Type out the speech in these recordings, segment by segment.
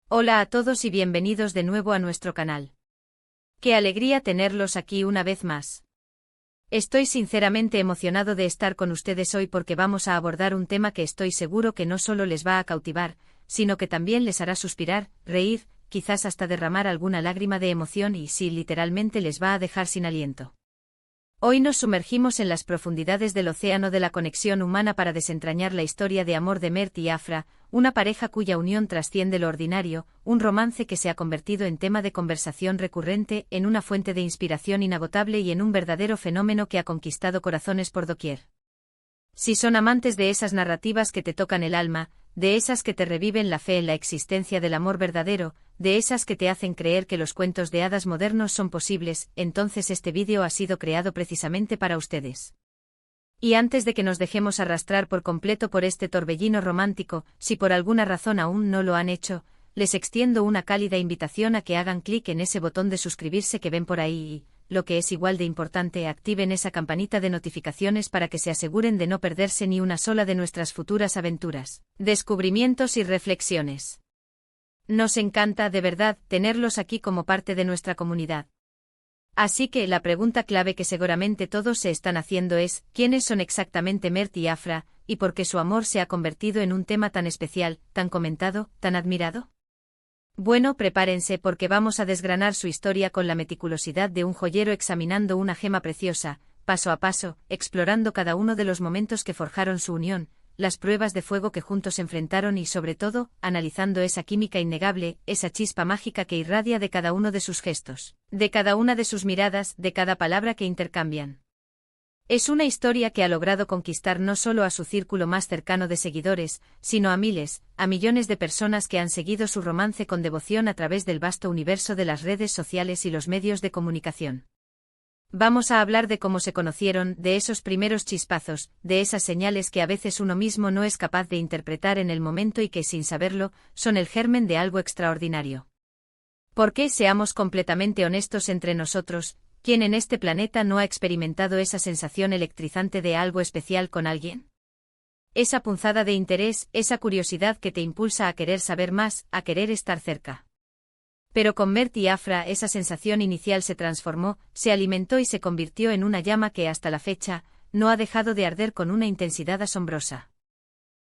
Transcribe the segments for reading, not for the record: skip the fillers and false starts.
Hola a todos y bienvenidos de nuevo a nuestro canal. Qué alegría tenerlos aquí una vez más. Estoy sinceramente emocionado de estar con ustedes hoy porque vamos a abordar un tema que estoy seguro que no solo les va a cautivar, sino que también les hará suspirar, reír, quizás hasta derramar alguna lágrima de emoción y sí, literalmente les va a dejar sin aliento. Hoy nos sumergimos en las profundidades del océano de la conexión humana para desentrañar la historia de amor de Mert y Afra, una pareja cuya unión trasciende lo ordinario, un romance que se ha convertido en tema de conversación recurrente, en una fuente de inspiración inagotable y en un verdadero fenómeno que ha conquistado corazones por doquier. Si son amantes de esas narrativas que te tocan el alma, de esas que te reviven la fe en la existencia del amor verdadero, de esas que te hacen creer que los cuentos de hadas modernos son posibles, entonces este vídeo ha sido creado precisamente para ustedes. Y antes de que nos dejemos arrastrar por completo por este torbellino romántico, si por alguna razón aún no lo han hecho, les extiendo una cálida invitación a que hagan clic en ese botón de suscribirse que ven por ahí y, lo que es igual de importante, activen esa campanita de notificaciones para que se aseguren de no perderse ni una sola de nuestras futuras aventuras, descubrimientos y reflexiones. Nos encanta, de verdad, tenerlos aquí como parte de nuestra comunidad. Así que la pregunta clave que seguramente todos se están haciendo es, ¿quiénes son exactamente Mert y Afra, y por qué su amor se ha convertido en un tema tan especial, tan comentado, tan admirado? Bueno, prepárense porque vamos a desgranar su historia con la meticulosidad de un joyero examinando una gema preciosa, paso a paso, explorando cada uno de los momentos que forjaron su unión, las pruebas de fuego que juntos enfrentaron y sobre todo, analizando esa química innegable, esa chispa mágica que irradia de cada uno de sus gestos, de cada una de sus miradas, de cada palabra que intercambian. Es una historia que ha logrado conquistar no solo a su círculo más cercano de seguidores, sino a miles, a millones de personas que han seguido su romance con devoción a través del vasto universo de las redes sociales y los medios de comunicación. Vamos a hablar de cómo se conocieron, de esos primeros chispazos, de esas señales que a veces uno mismo no es capaz de interpretar en el momento y que, sin saberlo, son el germen de algo extraordinario. ¿Por qué? Seamos completamente honestos entre nosotros. ¿Quién en este planeta no ha experimentado esa sensación electrizante de algo especial con alguien? Esa punzada de interés, esa curiosidad que te impulsa a querer saber más, a querer estar cerca. Pero con Mert y Afra esa sensación inicial se transformó, se alimentó y se convirtió en una llama que hasta la fecha, no ha dejado de arder con una intensidad asombrosa.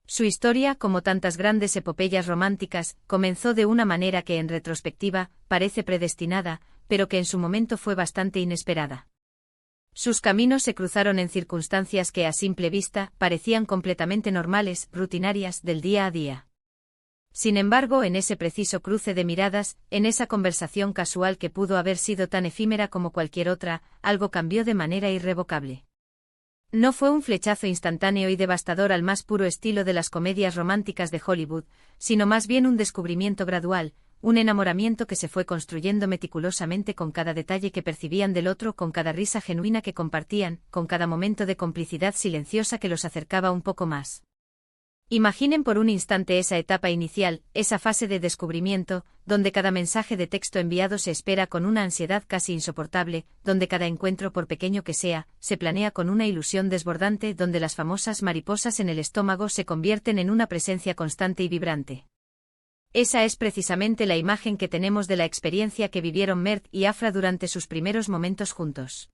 Su historia, como tantas grandes epopeyas románticas, comenzó de una manera que en retrospectiva, parece predestinada, pero que en su momento fue bastante inesperada. Sus caminos se cruzaron en circunstancias que a simple vista parecían completamente normales, rutinarias, del día a día. Sin embargo, en ese preciso cruce de miradas, en esa conversación casual que pudo haber sido tan efímera como cualquier otra, algo cambió de manera irrevocable. No fue un flechazo instantáneo y devastador al más puro estilo de las comedias románticas de Hollywood, sino más bien un descubrimiento gradual, un enamoramiento que se fue construyendo meticulosamente con cada detalle que percibían del otro, con cada risa genuina que compartían, con cada momento de complicidad silenciosa que los acercaba un poco más. Imaginen por un instante esa etapa inicial, esa fase de descubrimiento, donde cada mensaje de texto enviado se espera con una ansiedad casi insoportable, donde cada encuentro, por pequeño que sea, se planea con una ilusión desbordante, donde las famosas mariposas en el estómago se convierten en una presencia constante y vibrante. Esa es precisamente la imagen que tenemos de la experiencia que vivieron Mert y Afra durante sus primeros momentos juntos.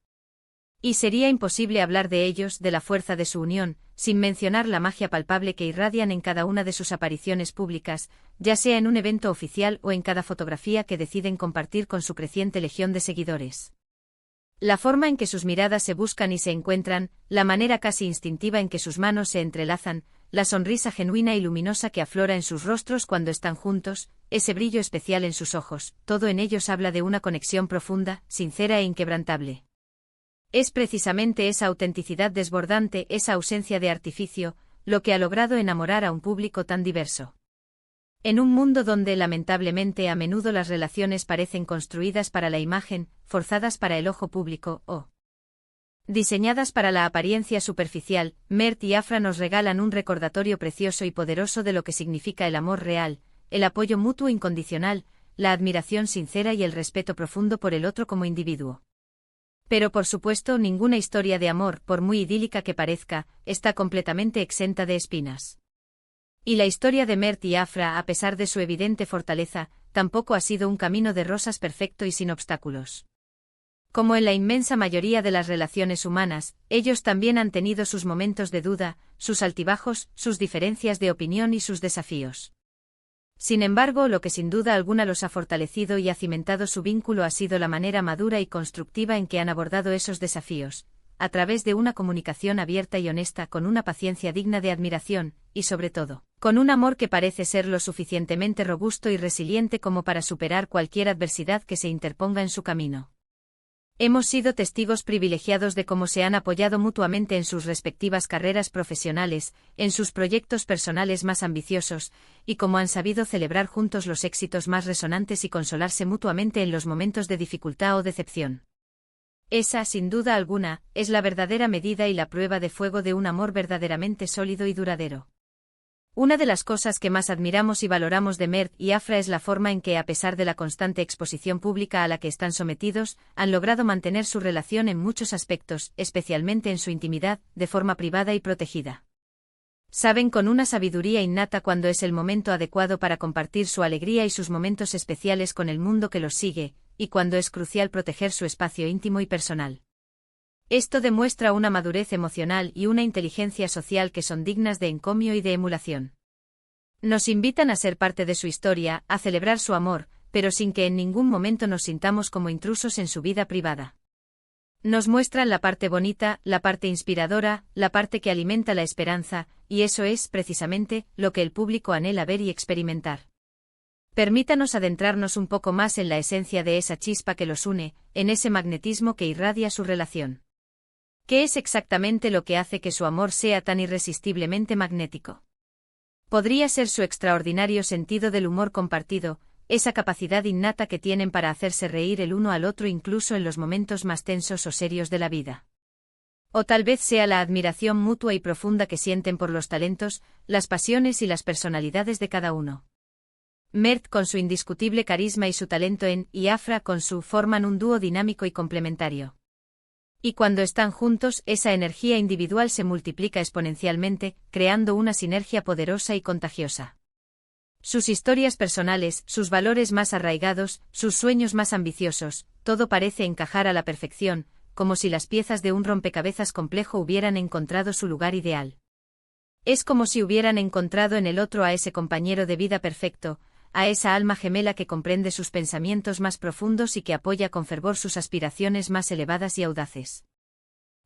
Y sería imposible hablar de ellos, de la fuerza de su unión, sin mencionar la magia palpable que irradian en cada una de sus apariciones públicas, ya sea en un evento oficial o en cada fotografía que deciden compartir con su creciente legión de seguidores. La forma en que sus miradas se buscan y se encuentran, la manera casi instintiva en que sus manos se entrelazan, la sonrisa genuina y luminosa que aflora en sus rostros cuando están juntos, ese brillo especial en sus ojos, todo en ellos habla de una conexión profunda, sincera e inquebrantable. Es precisamente esa autenticidad desbordante, esa ausencia de artificio, lo que ha logrado enamorar a un público tan diverso. En un mundo donde lamentablemente a menudo las relaciones parecen construidas para la imagen, forzadas para el ojo público o diseñadas para la apariencia superficial, Mert y Afra nos regalan un recordatorio precioso y poderoso de lo que significa el amor real, el apoyo mutuo incondicional, la admiración sincera y el respeto profundo por el otro como individuo. Pero por supuesto ninguna historia de amor, por muy idílica que parezca, está completamente exenta de espinas. Y la historia de Mert y Afra, a pesar de su evidente fortaleza, tampoco ha sido un camino de rosas perfecto y sin obstáculos. Como en la inmensa mayoría de las relaciones humanas, ellos también han tenido sus momentos de duda, sus altibajos, sus diferencias de opinión y sus desafíos. Sin embargo, lo que sin duda alguna los ha fortalecido y ha cimentado su vínculo ha sido la manera madura y constructiva en que han abordado esos desafíos, a través de una comunicación abierta y honesta, con una paciencia digna de admiración, y sobre todo, con un amor que parece ser lo suficientemente robusto y resiliente como para superar cualquier adversidad que se interponga en su camino. Hemos sido testigos privilegiados de cómo se han apoyado mutuamente en sus respectivas carreras profesionales, en sus proyectos personales más ambiciosos, y cómo han sabido celebrar juntos los éxitos más resonantes y consolarse mutuamente en los momentos de dificultad o decepción. Esa, sin duda alguna, es la verdadera medida y la prueba de fuego de un amor verdaderamente sólido y duradero. Una de las cosas que más admiramos y valoramos de Mert y Afra es la forma en que, a pesar de la constante exposición pública a la que están sometidos, han logrado mantener su relación en muchos aspectos, especialmente en su intimidad, de forma privada y protegida. Saben con una sabiduría innata cuándo es el momento adecuado para compartir su alegría y sus momentos especiales con el mundo que los sigue, y cuándo es crucial proteger su espacio íntimo y personal. Esto demuestra una madurez emocional y una inteligencia social que son dignas de encomio y de emulación. Nos invitan a ser parte de su historia, a celebrar su amor, pero sin que en ningún momento nos sintamos como intrusos en su vida privada. Nos muestran la parte bonita, la parte inspiradora, la parte que alimenta la esperanza, y eso es, precisamente, lo que el público anhela ver y experimentar. Permítanos adentrarnos un poco más en la esencia de esa chispa que los une, en ese magnetismo que irradia su relación. ¿Qué es exactamente lo que hace que su amor sea tan irresistiblemente magnético? Podría ser su extraordinario sentido del humor compartido, esa capacidad innata que tienen para hacerse reír el uno al otro incluso en los momentos más tensos o serios de la vida. O tal vez sea la admiración mutua y profunda que sienten por los talentos, las pasiones y las personalidades de cada uno. Mert con su indiscutible carisma y su talento y Afra con su forman un dúo dinámico y complementario. Y cuando están juntos, esa energía individual se multiplica exponencialmente, creando una sinergia poderosa y contagiosa. Sus historias personales, sus valores más arraigados, sus sueños más ambiciosos, todo parece encajar a la perfección, como si las piezas de un rompecabezas complejo hubieran encontrado su lugar ideal. Es como si hubieran encontrado en el otro a ese compañero de vida perfecto, a esa alma gemela que comprende sus pensamientos más profundos y que apoya con fervor sus aspiraciones más elevadas y audaces.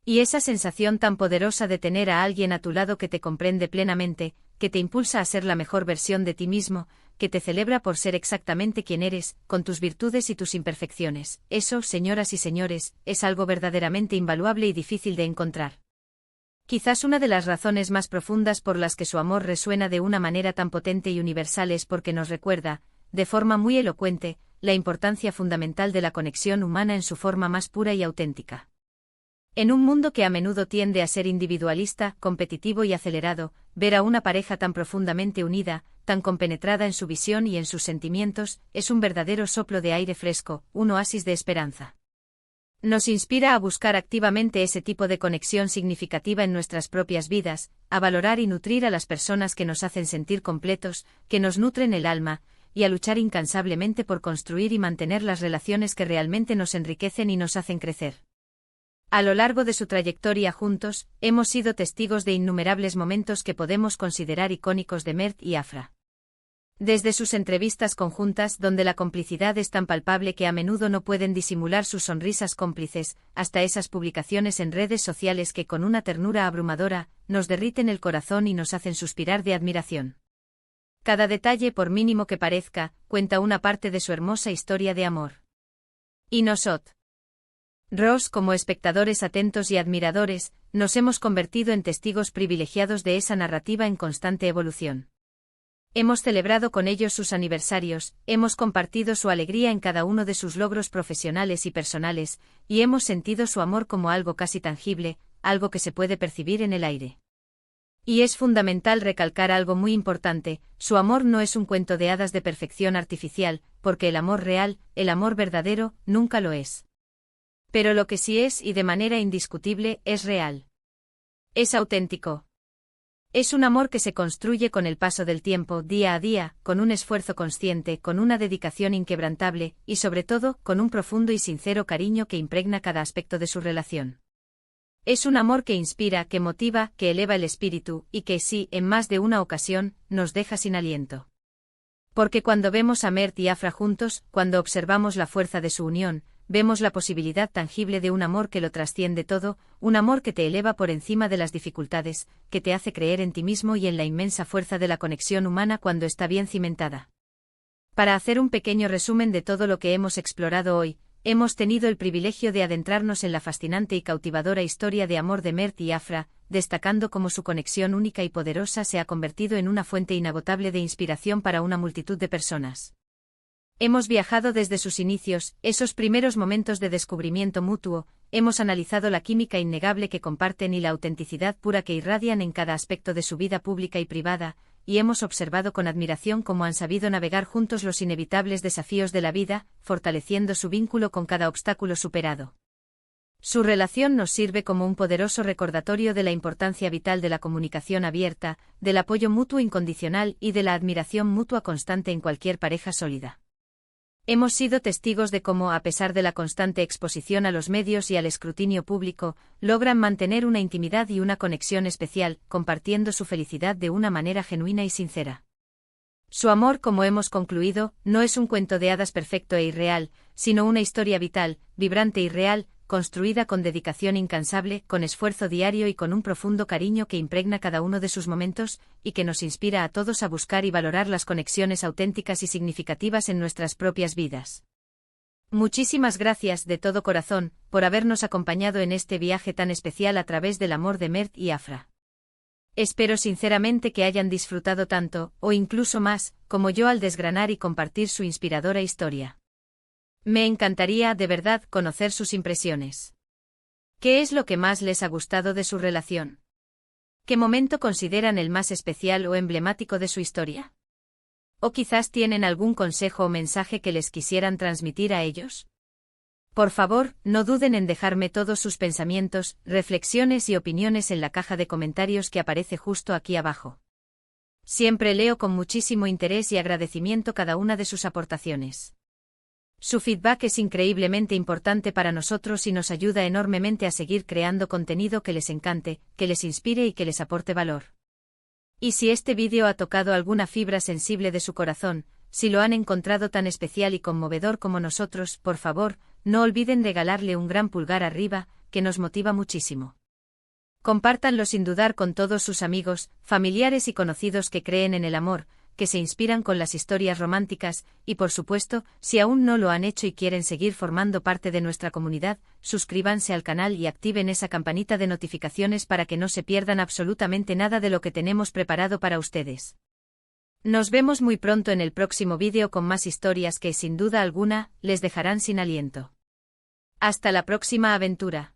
Y esa sensación tan poderosa de tener a alguien a tu lado que te comprende plenamente, que te impulsa a ser la mejor versión de ti mismo, que te celebra por ser exactamente quien eres, con tus virtudes y tus imperfecciones, eso, señoras y señores, es algo verdaderamente invaluable y difícil de encontrar. Quizás una de las razones más profundas por las que su amor resuena de una manera tan potente y universal es porque nos recuerda, de forma muy elocuente, la importancia fundamental de la conexión humana en su forma más pura y auténtica. En un mundo que a menudo tiende a ser individualista, competitivo y acelerado, ver a una pareja tan profundamente unida, tan compenetrada en su visión y en sus sentimientos, es un verdadero soplo de aire fresco, un oasis de esperanza. Nos inspira a buscar activamente ese tipo de conexión significativa en nuestras propias vidas, a valorar y nutrir a las personas que nos hacen sentir completos, que nos nutren el alma, y a luchar incansablemente por construir y mantener las relaciones que realmente nos enriquecen y nos hacen crecer. A lo largo de su trayectoria juntos, hemos sido testigos de innumerables momentos que podemos considerar icónicos de Mert y Afra. Desde sus entrevistas conjuntas donde la complicidad es tan palpable que a menudo no pueden disimular sus sonrisas cómplices, hasta esas publicaciones en redes sociales que con una ternura abrumadora, nos derriten el corazón y nos hacen suspirar de admiración. Cada detalle, por mínimo que parezca, cuenta una parte de su hermosa historia de amor. Y nosotros, como espectadores atentos y admiradores, nos hemos convertido en testigos privilegiados de esa narrativa en constante evolución. Hemos celebrado con ellos sus aniversarios, hemos compartido su alegría en cada uno de sus logros profesionales y personales, y hemos sentido su amor como algo casi tangible, algo que se puede percibir en el aire. Y es fundamental recalcar algo muy importante, su amor no es un cuento de hadas de perfección artificial, porque el amor real, el amor verdadero, nunca lo es. Pero lo que sí es, y de manera indiscutible, es real. Es auténtico. Es un amor que se construye con el paso del tiempo, día a día, con un esfuerzo consciente, con una dedicación inquebrantable, y sobre todo, con un profundo y sincero cariño que impregna cada aspecto de su relación. Es un amor que inspira, que motiva, que eleva el espíritu, y que sí, en más de una ocasión, nos deja sin aliento. Porque cuando vemos a Mert y Afra juntos, cuando observamos la fuerza de su unión, vemos la posibilidad tangible de un amor que lo trasciende todo, un amor que te eleva por encima de las dificultades, que te hace creer en ti mismo y en la inmensa fuerza de la conexión humana cuando está bien cimentada. Para hacer un pequeño resumen de todo lo que hemos explorado hoy, hemos tenido el privilegio de adentrarnos en la fascinante y cautivadora historia de amor de Mert y Afra, destacando cómo su conexión única y poderosa se ha convertido en una fuente inagotable de inspiración para una multitud de personas. Hemos viajado desde sus inicios, esos primeros momentos de descubrimiento mutuo, hemos analizado la química innegable que comparten y la autenticidad pura que irradian en cada aspecto de su vida pública y privada, y hemos observado con admiración cómo han sabido navegar juntos los inevitables desafíos de la vida, fortaleciendo su vínculo con cada obstáculo superado. Su relación nos sirve como un poderoso recordatorio de la importancia vital de la comunicación abierta, del apoyo mutuo incondicional y de la admiración mutua constante en cualquier pareja sólida. Hemos sido testigos de cómo, a pesar de la constante exposición a los medios y al escrutinio público, logran mantener una intimidad y una conexión especial, compartiendo su felicidad de una manera genuina y sincera. Su amor, como hemos concluido, no es un cuento de hadas perfecto e irreal, sino una historia vital, vibrante y real, construida con dedicación incansable, con esfuerzo diario y con un profundo cariño que impregna cada uno de sus momentos, y que nos inspira a todos a buscar y valorar las conexiones auténticas y significativas en nuestras propias vidas. Muchísimas gracias de todo corazón, por habernos acompañado en este viaje tan especial a través del amor de Mert y Afra. Espero sinceramente que hayan disfrutado tanto, o incluso más, como yo al desgranar y compartir su inspiradora historia. Me encantaría, de verdad, conocer sus impresiones. ¿Qué es lo que más les ha gustado de su relación? ¿Qué momento consideran el más especial o emblemático de su historia? ¿O quizás tienen algún consejo o mensaje que les quisieran transmitir a ellos? Por favor, no duden en dejarme todos sus pensamientos, reflexiones y opiniones en la caja de comentarios que aparece justo aquí abajo. Siempre leo con muchísimo interés y agradecimiento cada una de sus aportaciones. Su feedback es increíblemente importante para nosotros y nos ayuda enormemente a seguir creando contenido que les encante, que les inspire y que les aporte valor. Y si este vídeo ha tocado alguna fibra sensible de su corazón, si lo han encontrado tan especial y conmovedor como nosotros, por favor, no olviden regalarle un gran pulgar arriba, que nos motiva muchísimo. Compártanlo sin dudar con todos sus amigos, familiares y conocidos que creen en el amor, que se inspiran con las historias románticas, y por supuesto, si aún no lo han hecho y quieren seguir formando parte de nuestra comunidad, suscríbanse al canal y activen esa campanita de notificaciones para que no se pierdan absolutamente nada de lo que tenemos preparado para ustedes. Nos vemos muy pronto en el próximo vídeo con más historias que, sin duda alguna, les dejarán sin aliento. Hasta la próxima aventura.